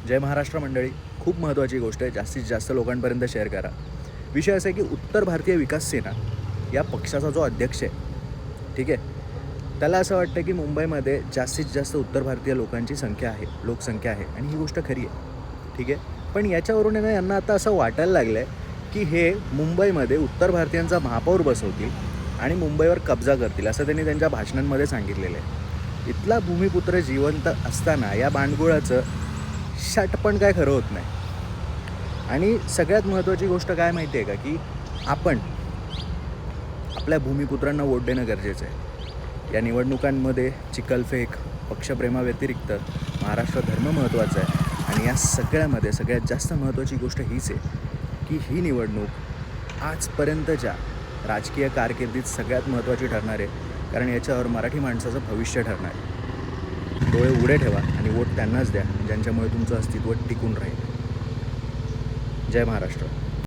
जय महाराष्ट्र मंडळी. खूप महत्त्वाची गोष्ट आहे, जास्तीत जास्त लोकांपर्यंत शेअर करा. विषय असा आहे की उत्तर भारतीय विकास सेना या पक्षाचा जो अध्यक्ष आहे, ठीक आहे, त्याला असं वाटतं की मुंबईमध्ये जास्तीत जास्त उत्तर भारतीय लोकांची संख्या आहे, लोकसंख्या आहे आणि ही गोष्ट खरी आहे, ठीक आहे. पण याच्यावरून आहे ना, यांना आता असं वाटायला लागलं आहे की हे मुंबईमध्ये उत्तर भारतीयांचा महापौर बसवतील आणि मुंबईवर कब्जा करतील, असं त्यांनी त्यांच्या भाषणांमध्ये सांगितलेलं आहे. इथला भूमिपुत्र जिवंत असताना या बांडगुळाचं शट पण काय खरं होत नाही. आणि सगळ्यात महत्त्वाची गोष्ट काय माहिती आहे का, की आपण आपल्या भूमिपुत्रांना वोट देणं गरजेचं आहे. या निवडणुकांमध्ये चिखलफेक, पक्षप्रेमाव्यतिरिक्त महाराष्ट्र धर्म महत्त्वाचा आहे. आणि या सगळ्यामध्ये सगळ्यात जास्त महत्त्वाची गोष्ट हीच आहे की ही निवडणूक आजपर्यंतच्या राजकीय कारकिर्दीत सगळ्यात महत्त्वाची ठरणार आहे, कारण याच्यावर मराठी माणसाचं भविष्य ठरणार आहे. डोळे उघडे ठेवा आणि वोट त्यांनाच द्या ज्यांच्यामुळे तुमचं अस्तित्व टिकून राहील. जय महाराष्ट्र.